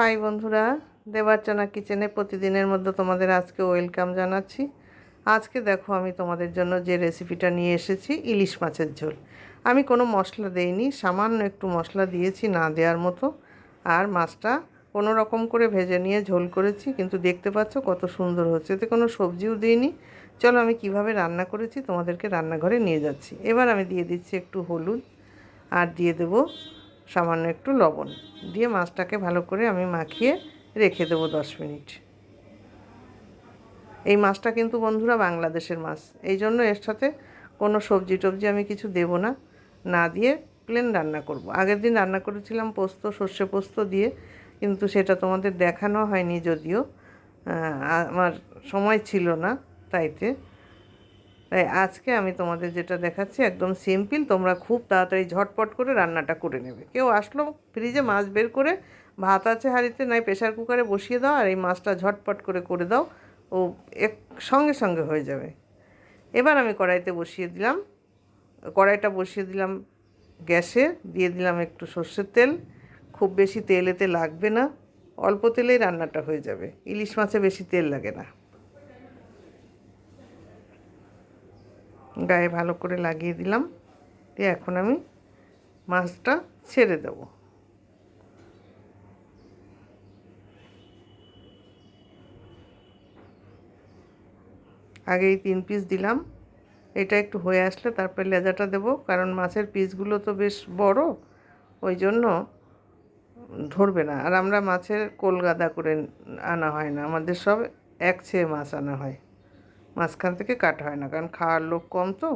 High বন্ধুরা, দেবার্চনা কিচেনে প্রতিদিনের মধ্যে তোমাদের আজকে ওয়েলকাম জানাচ্ছি। আজকে দেখো আমি তোমাদের জন্য যে রেসিপিটা নিয়ে এসেছি, ইলিশ মাছের ঝোল। আমি কোনো মশলা দেইনি, সামান্য একটু মশলা দিয়েছি না দেওয়ার মতো। আর মাছটা কোনো রকম করে ভেজে নিয়ে ঝোল করেছি, কিন্তু দেখতে পাচ্ছ কত সুন্দর হচ্ছে। এতে কোনো সবজিও দিইনি। চলো আমি কিভাবে রান্না করেছি তোমাদেরকে রান্নাঘরে নিয়ে যাচ্ছি। এবার আমি দিয়ে দিচ্ছি একটু হলুদ, আর দিয়ে দেবো সামান্য একটু লবণ। দিয়ে মাছটাকে ভালো করে আমি মাখিয়ে রেখে দেবো 10 মিনিট। এই মাছটা কিন্তু বন্ধুরা বাংলাদেশের মাছ, এই জন্য এর সাথে কোনো সবজি টবজি আমি কিছু দেব না, না দিয়ে প্লেন রান্না করব। আগের দিন রান্না করেছিলাম পোস্ত, সর্ষে পোস্ত দিয়ে, কিন্তু সেটা তোমাদের দেখানো হয়নি, যদিও আমার সময় ছিল না তাইতে। তাই আজকে আমি তোমাদের যেটা দেখাচ্ছি একদম সিম্পল, তোমরা খুব তাড়াতাড়ি ঝটপট করে রান্নাটা করে নেবে। কেউ আসলো, ফ্রিজে মাছ বের করে, ভাত আছে হাঁড়িতে, নাই প্রেশার কুকারে বসিয়ে দাও, আর এই মাছটা ঝটপট করে দাও, ও সঙ্গে সঙ্গে হয়ে যাবে। এবার আমি কড়াইটা বসিয়ে দিলাম গ্যাসে, দিয়ে দিলাম একটু সর্ষের তেল। খুব বেশি তেল এতে লাগবে না, অল্প তেলেই রান্নাটা হয়ে যাবে। ইলিশ মাছে বেশি তেল লাগে না। গায়ে ভালো করে লাগিয়ে দিলাম, দিয়ে এখন আমি মাছটা ছেড়ে দেব। আগেই 3 পিস দিলাম, এটা একটু হয়ে আসলে তারপরে লেজাটা দেব, কারণ মাছের পিসগুলো তো বেশ বড়, ওই জন্য ধরবে না। আর আমরা মাছের কোলগাদা করে আনা হয় না, আমাদের সব একছেয়ে মাছ আনা হয়, মাঝখান থেকে কাটা হয় না, কারণ খাওয়ার লোক কম। তো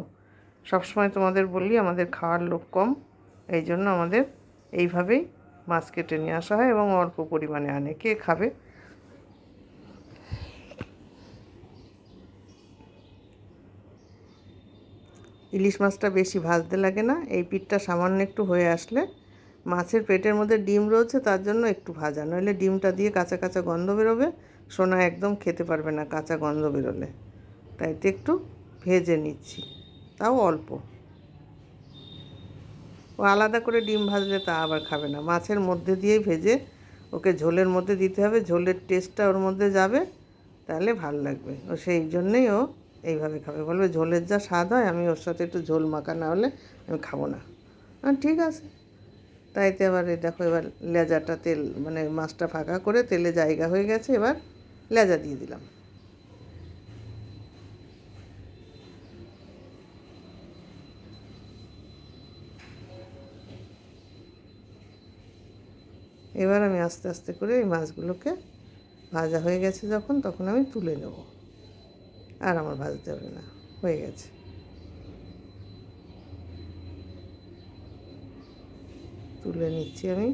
সবসময় তোমাদের বলি আমাদের খাওয়ার লোক কম, এই জন্য আমাদের এইভাবেই মাছ কেটে নিয়ে আসা হয় এবং অল্প পরিমাণে আনে। কে খাবে? ইলিশ মাছটা বেশি ভাজতে লাগে না, এই পিঠটা সামান্য একটু হয়ে আসলে, মাছের পেটের মধ্যে ডিম রয়েছে তার জন্য একটু ভাজা, নইলে ডিমটা দিয়ে কাঁচা কাঁচা গন্ধ বেরোবে, সোনা একদম খেতে পারবে না কাঁচা গন্ধ বেরোলে। তাইতে একটু ভেজে নিচ্ছি, তাও অল্প। ও আলাদা করে ডিম ভাজলে তা আবার খাবে না, মাছের মধ্যে দিয়েই ভেজে ওকে ঝোলের মধ্যে দিতে হবে, ঝোলের টেস্টটা ওর মধ্যে যাবে, তাহলে ভাল লাগবে। ও সেই জন্যেই ও এইভাবে খাবে, বলবে ঝোলের যা স্বাদ হয়, আমি ওর সাথে একটু ঝোল মাখা না হলে আমি খাবো না। ঠিক আছে। তাইতে এবার দেখো, এবার লেজাটা তেল মানে মাছটা ফাঁকা করে তেলে জায়গা হয়ে গেছে, এবার লেজা দিয়ে দিলাম। এবার আমি আস্তে আস্তে করে এই মাছগুলোকে, ভাজা হয়ে গেছে যখন, তখন আমি তুলে নেব, আর আমার ভাজতে হবে না, হয়ে গেছে। তুলে নিচ্ছি আমি।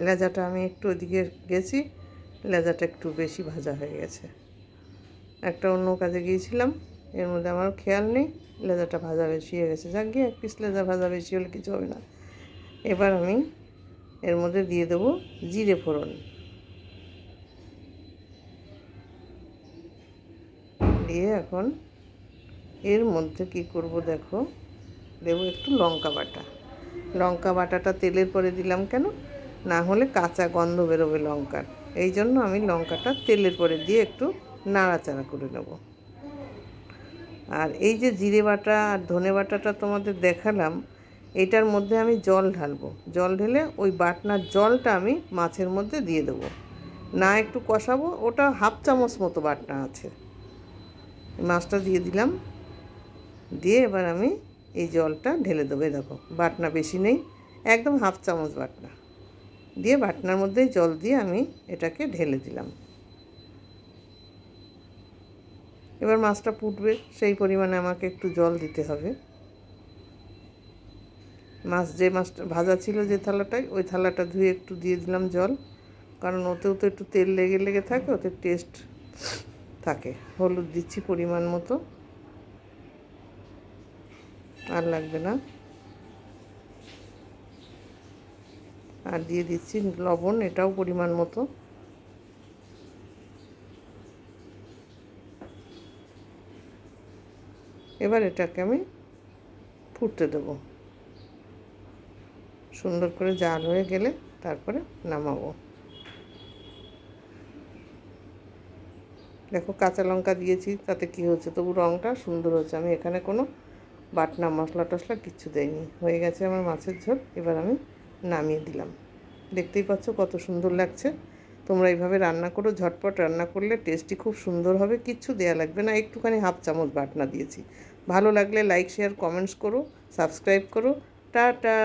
লেজাটা আমি একটু ওদিকে গেছি, লেজাটা একটু বেশি ভাজা হয়ে গেছে। একটা অন্য কাজে গিয়েছিলাম, এর মধ্যে আমার খেয়াল নেই, লেজাটা ভাজা বেশি হয়ে গেছে। যাক গিয়ে 1 পিস লেজা ভাজা বেশি হলে কিছু হবে না। এবার আমি এর মধ্যে দিয়ে দেবো জিরে ফোড়ন, দিয়ে এখন এর মধ্যে কি করব দেখো, দেবো একটু লঙ্কা বাটা। লঙ্কা বাটাটা তেলের পরে দিলাম কেন, না হলে কাঁচা গন্ধ বেরোবে লঙ্কার, এই জন্য আমি লঙ্কাটা তেলের পরে দিয়ে একটু নাড়াচাড়া করে নেব। আর এই যে জিরে বাটা আর ধনে বাটাটা তোমাদের দেখালাম, এটার মধ্যে আমি জল ঢালবো, জল ঢেলে ওই বাটনার জলটা আমি মাছের মধ্যে দিয়ে দেবো, না একটু কষাবো। ওটা 1/2 চামচ মতো বাটনা আছে, মাছটা দিয়ে দিলাম, দিয়ে এবার আমি এই জলটা ঢেলে দেবো। দেখো বাটনা বেশি নেই, একদম 1/2 চামচ বাটনা দিয়ে, বাটনার মধ্যেই জল দিয়ে আমি এটাকে ঢেলে দিলাম। এবার মাছটা ফুটবে, সেই পরিমাণে আমাকে একটু জল দিতে হবে। যে মাছটা ভাজা ছিল যে থালাটায়, ওই থালাটা ধুয়ে একটু দিয়ে দিলাম জল, কারণ ওতেও তো একটু তেল লেগে লেগে থাকে, ওতে টেস্ট থাকে। হলুদ দিচ্ছি পরিমাণ মতো, আর লাগবে না। আর দিয়ে দিচ্ছি লবণ, এটাও পরিমাণ মতো। এবার এটাকে আমি ফুটতে দেবো, সুন্দর করে জাল হয়ে গেলে তারপরে নামাবো। দেখো কাঁচা লঙ্কা দিয়েছি, তাতে কি হচ্ছে, তবু রঙটা সুন্দর হচ্ছে। আমি এখানে কোনো বাটনা মশলা টশলা কিচ্ছু দেয়নি। হয়ে গেছে আমার মাছের ঝোল। এবার আমি নামিয়ে দিলাম। দেখতেই পাচ্ছ কত সুন্দর লাগছে। তোমরা এইভাবে রান্না করো, ঝটপট রান্না করলে টেস্টি খুব সুন্দর হবে, কিচ্ছু দেয়া লাগবে না, একটুখানি হাফ চামচ বাটনা দিয়েছি। ভালো লাগলে লাইক শেয়ার কমেন্টস করো, সাবস্ক্রাইব করো। টাটা।